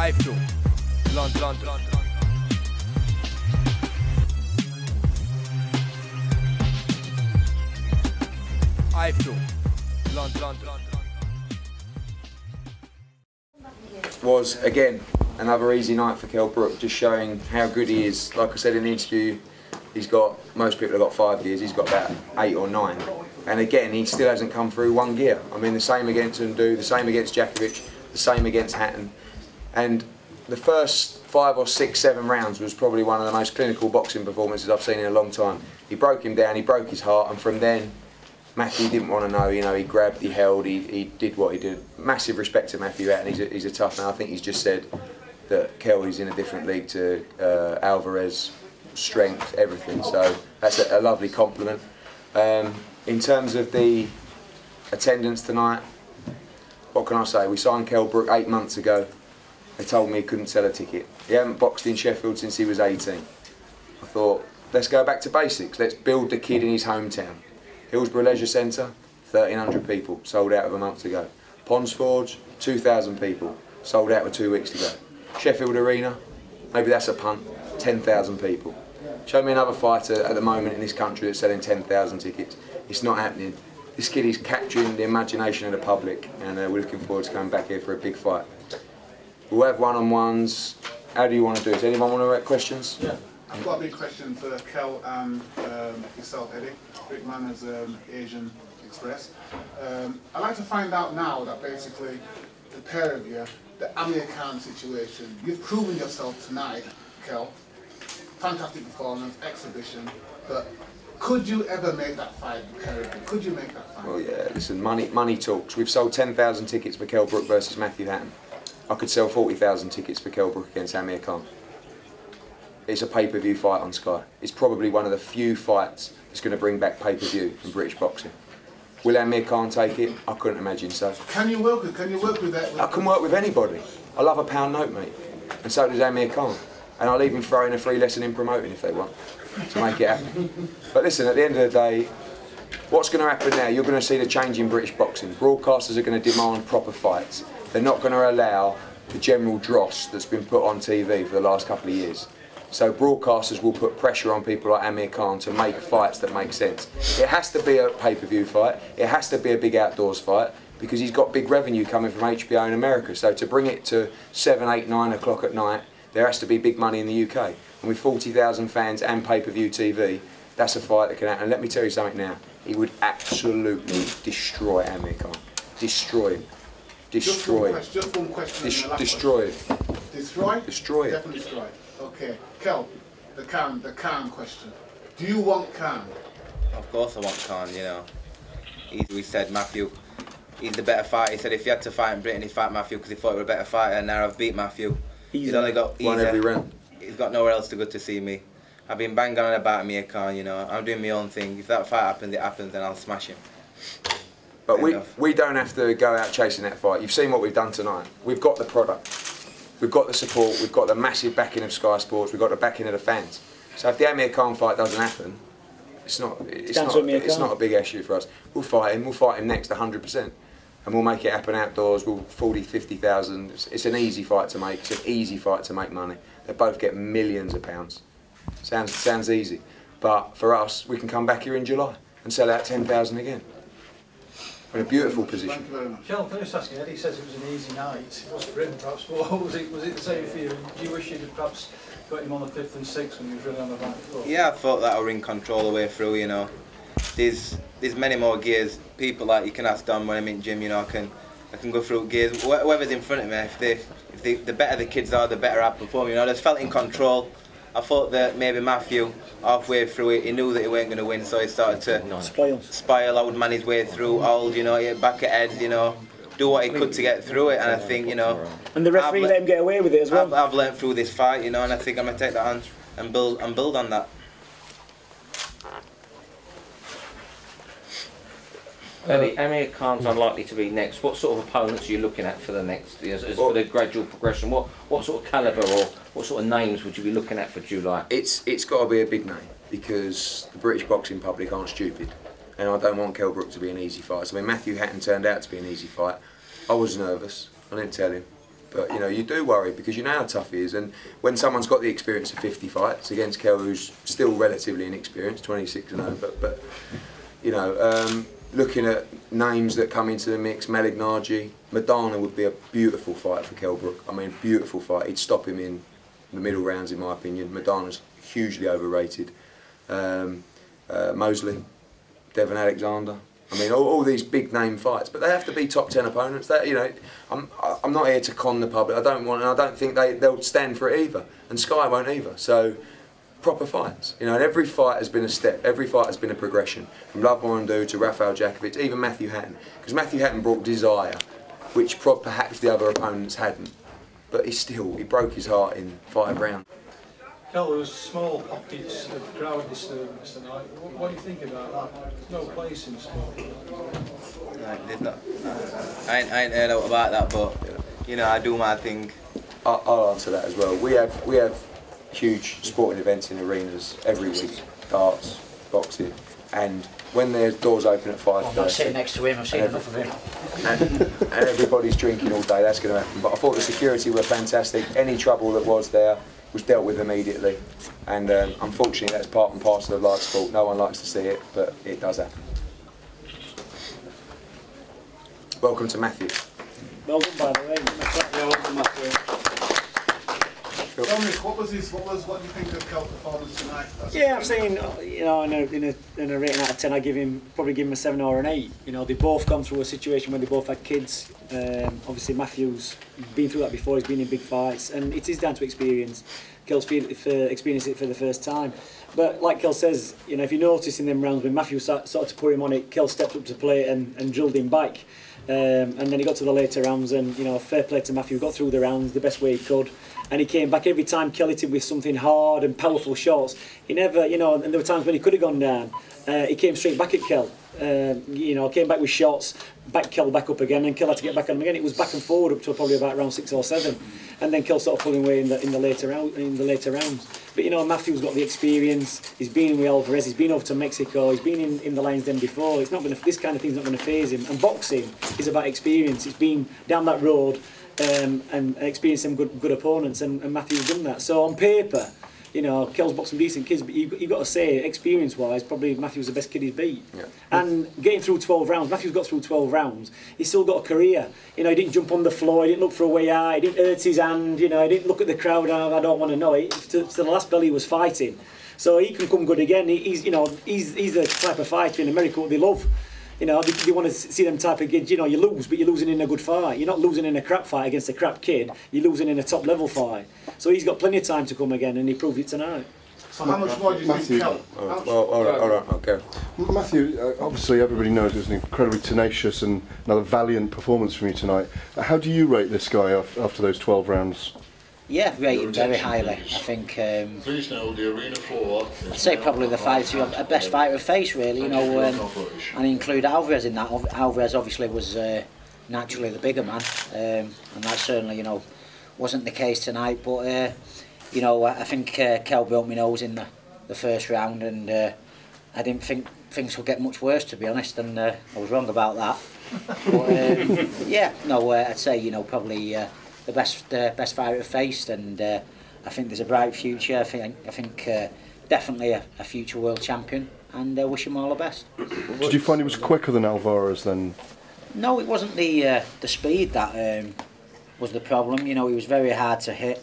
iFILM, London. iFILM, London. Was again another easy night for Kell Brook, just showing how good he is. Like I said in the interview, most people have got 5 gears, he's got about 8 or 9. And again, he still hasn't come through one gear. I mean, the same against Undu, the same against Djakovic, the same against Hatton. And the first 5 or 6, 7 rounds was probably one of the most clinical boxing performances I've seen in a long time. He broke him down, he broke his heart, and from then, Matthew didn't want to know, you know, he grabbed, he held, he did what he did. Massive respect to Matthew Hatton, he's a tough man. I think he's just said that Kell is in a different league to Alvarez, strength, everything, so that's a lovely compliment. In terms of the attendance tonight, what can I say? We signed Kell Brook 8 months ago. They told me he couldn't sell a ticket. He hadn't boxed in Sheffield since he was 18. I thought, let's go back to basics, let's build the kid in his hometown. Hillsborough Leisure Centre, 1,300 people, sold out of a month ago. Ponds Forge, 2,000 people, sold out of 2 weeks ago. Sheffield Arena, maybe that's a punt, 10,000 people. Show me another fighter at the moment in this country that's selling 10,000 tickets. It's not happening. This kid is capturing the imagination of the public, and we're looking forward to coming back here for a big fight. We'll have one-on-ones. How do you want to do it? Does anyone want to ask questions? Yeah. I've got a big question for Kell and yourself, Eddie. Big man as Asian Express. I'd like to find out now that basically the pair of you, the Amir Khan situation, you've proven yourself tonight, Kell. Fantastic performance, exhibition, but could you ever make that fight, the pair of you? Could you make that fight? Well, yeah, listen, money talks. We've sold 10,000 tickets for Kell Brook versus Matthew Hatton. I could sell 40,000 tickets for Kell Brook against Amir Khan. It's a pay-per-view fight on Sky. It's probably one of the few fights that's going to bring back pay-per-view in British boxing. Will Amir Khan take it? I couldn't imagine so. Can you work with that? I can work with anybody. I love a pound note, mate. And so does Amir Khan. And I'll even throw in a free lesson in promoting if they want, to make it happen. But listen, at the end of the day, what's going to happen now? You're going to see the change in British boxing. Broadcasters are going to demand proper fights. They're not going to allow the general dross that's been put on TV for the last couple of years. So broadcasters will put pressure on people like Amir Khan to make fights that make sense. It has to be a pay-per-view fight. It has to be a big outdoors fight because he's got big revenue coming from HBO in America. So to bring it to 7, 8, 9 o'clock at night, there has to be big money in the UK. And with 40,000 fans and pay-per-view TV, that's a fight that can happen. And let me tell you something now. He would absolutely destroy Amir Khan. Destroy him. Destroy him. Just one question. Destroy him. Destroy? Destroy it. Definitely destroy. Okay. Kell, the Khan question. Do you want Khan? Of course I want Khan, you know. We said Matthew, he's the better fighter. He said if he had to fight in Britain, he'd fight Matthew because he thought he was a better fighter, and now I've beat Matthew. He's only got won every round. He's got nowhere else to go to see me. I've been banging on about Amir Khan, you know. I'm doing my own thing. If that fight happens, it happens, then I'll smash him. But we don't have to go out chasing that fight. You've seen what we've done tonight. We've got the product. We've got the support, we've got the massive backing of Sky Sports, we've got the backing of the fans. So if the Amir Khan fight doesn't happen, it's not a big issue for us. We'll fight him next 100%. And we'll make it happen outdoors, we'll 40, 50,000. It's an easy fight to make, it's an easy fight to make money. They both get millions of pounds. Sounds easy. But for us, we can come back here in July and sell out 10,000 again. We're in a beautiful position. Thank you very much. Kell, can I just ask you, Eddie says it was an easy night. It was for him perhaps, but was it the same for you? Do you wish you'd have perhaps got him on the 5th and 6th when he was really on the back foot? Yeah, I thought that would ring control the way through, you know. There's many more gears. People like, you can ask Don when I'm in gym, you know, I can go through gears. Whoever's in front of me, the better the kids are, the better I perform, you know. I just felt in control. I thought that maybe Matthew, halfway through it, he knew that he weren't going to win, so he started to spoil, I would man his way through, hold, you know, back at head, you know, do what he could to get through it, and I think, you know... And the referee let him get away with it as well? I've learnt through this fight, you know, and I think I'm going to take that on and build on that. Amir Khan's unlikely to be next. What sort of opponents are you looking at for the next, for the gradual progression? What sort of calibre or what sort of names would you be looking at for July? It's got to be a big name because the British boxing public aren't stupid, and I don't want Kell Brook to be an easy fight. So when Matthew Hatton turned out to be an easy fight, I was nervous. I didn't tell him, But you know, you do worry because you know how tough he is, and when someone's got the experience of 50 fights against Kell, who's still relatively inexperienced, 26-0, but you know, looking at names that come into the mix, Malignaggi, Madonna would be a beautiful fight for Kell Brook. I mean, beautiful fight. He'd stop him in the middle rounds, in my opinion. Madonna's hugely overrated. Mosley, Devon Alexander. I mean, all these big name fights, but they have to be top 10 opponents. That, you know, I'm not here to con the public. I don't think they'll stand for it either, and Sky won't either. So, proper fights. You know, and every fight has been a step. Every fight has been a progression. From Love Morandu to Rafael Jakovic, even Matthew Hatton, because Matthew Hatton brought desire, which perhaps the other opponents hadn't. But he broke his heart in 5 rounds. Kell, there was small pockets of crowd disturbance tonight. What do you think about that? There's no place in sport. There's not. I ain't heard out about that, but you know, I do my thing. I'll answer that as well. We have huge sporting events in arenas every week, darts, boxing, and when there's doors open at 5:30. I'm not sitting next to him. I've seen enough of him. And everybody's drinking all day. That's going to happen. But I thought the security were fantastic. Any trouble that was there was dealt with immediately, and unfortunately that's part and parcel of live sport. No one likes to see it, but it does happen. Welcome to Matthew. Well done, by the way. Yeah, welcome, Matthew. Dominic, what do you think of Kell's performance tonight? Yeah, I'm saying, you know, in a rating out of 10, probably give him a 7 or an 8. You know, they've both gone through a situation where they both had kids. Obviously, Matthew's been through that before. He's been in big fights, and it is down to experience. Kell's experienced it for the first time. But like Kell says, you know, if you notice in them rounds when Matthew started to put him on it, Kell stepped up to play and drilled him back. And then he got to the later rounds, and you know, fair play to Matthew. Got through the rounds the best way he could, and he came back every time. Kell hit him with something hard and powerful shots. He never, you know, and there were times when he could have gone down. He came straight back at Kell. You know, came back with shots, back Kell back up again, and Kell had to get back on him again. It was back and forward up to probably about round 6 or 7, and then Kell sort of pulling away in the later rounds. But you know, Matthew's got the experience. He's been with Alvarez. He's been over to Mexico. He's been in the Lions Den before. It's not going to. This kind of thing's not going to faze him. And boxing is about experience. It's been down that road and experienced some good opponents, and Matthew's done that. So on paper, you know, Kell's boxing decent kids, but you've got to say, experience-wise, probably Matthew's the best kid he's beat. Yeah. And getting through 12 rounds, Matthew's got through 12 rounds, he's still got a career. You know, he didn't jump on the floor, he didn't look for a way out, he didn't hurt his hand, you know, he didn't look at the crowd, I don't want to know it. To the last bell he was fighting. So he can come good again. He's the type of fighter in America what they love. You know, they want to see them type of kids. You know, you lose, but you're losing in a good fight. You're not losing in a crap fight against a crap kid. You're losing in a top level fight. So he's got plenty of time to come again, and he proved it tonight. So how much more do you think Kell? All right, okay. Matthew, obviously everybody knows it's an incredibly tenacious and another valiant performance from you tonight. How do you rate this guy after those 12 rounds? Yeah, rate him very highly. I think Please know the arena floor. I'd say probably the fighter, a best fighter of face, really. You know, and include Alvarez in that. Alvarez obviously was naturally the bigger man, and that certainly, you know, wasn't the case tonight. But you know, I think Kell broke my nose in the first round, and I didn't think things would get much worse, to be honest, and I was wrong about that. But yeah, no, I'd say, you know, probably the best fighter I've faced, and I think there's a bright future. I think definitely a future world champion, and wish him all the best. Did you find he was quicker than Alvarez then? No, it wasn't the speed that was the problem. You know, he was very hard to hit.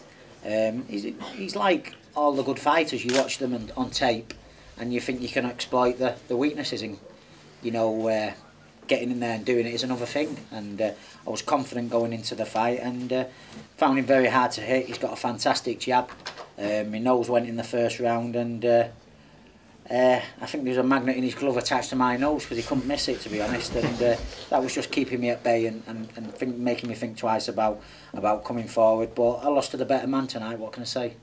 He's like all the good fighters. You watch them on tape, and you think you can exploit the weaknesses. And you know, getting in there and doing it is another thing. And I was confident going into the fight, and found him very hard to hit. He's got a fantastic jab. My nose went in the first round, and I think there was a magnet in his glove attached to my nose because he couldn't miss it, to be honest. And that was just keeping me at bay and making me think twice about coming forward. But I lost to the better man tonight. What can I say?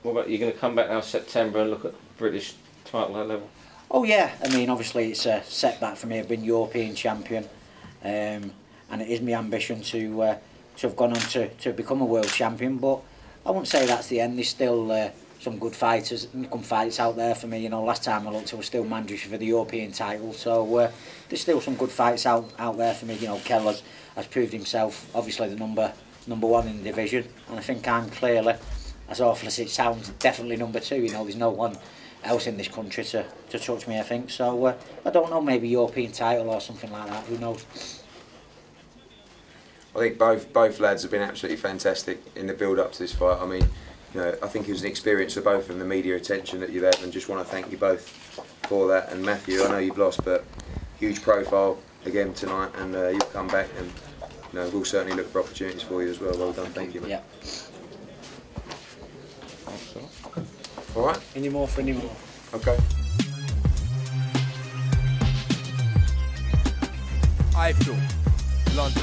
What about, you're going to come back now September and look at British title level? Oh yeah, I mean, obviously it's a setback for me. I've been European champion, and it is my ambition to have gone on to become a world champion. But I wouldn't say that's the end. There's still some good fighters, fights out there for me. You know, last time I looked, I was still mandatory for the European title. So there's still some good fights out there for me. You know, Kell has proved himself. Obviously the number #1 in the division, and I think I'm clearly, as awful as it sounds, definitely #2. You know, there's no one else in this country to touch me, I think. So I don't know, maybe European title or something like that. Who knows? I think both lads have been absolutely fantastic in the build up to this fight. I mean, you know, I think it was an experience for both of them, the media attention that you've had, and just want to thank you both for that. And Matthew, I know you've lost, but huge profile again tonight, and you'll come back, and you know, we'll certainly look for opportunities for you as well. Well done, thank you, mate. Yeah. All right. Any more for any more? Okay. iFILM, London.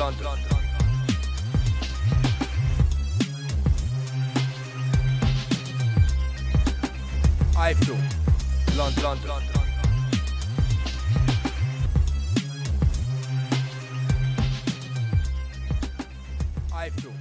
iFILM, London. iFILM.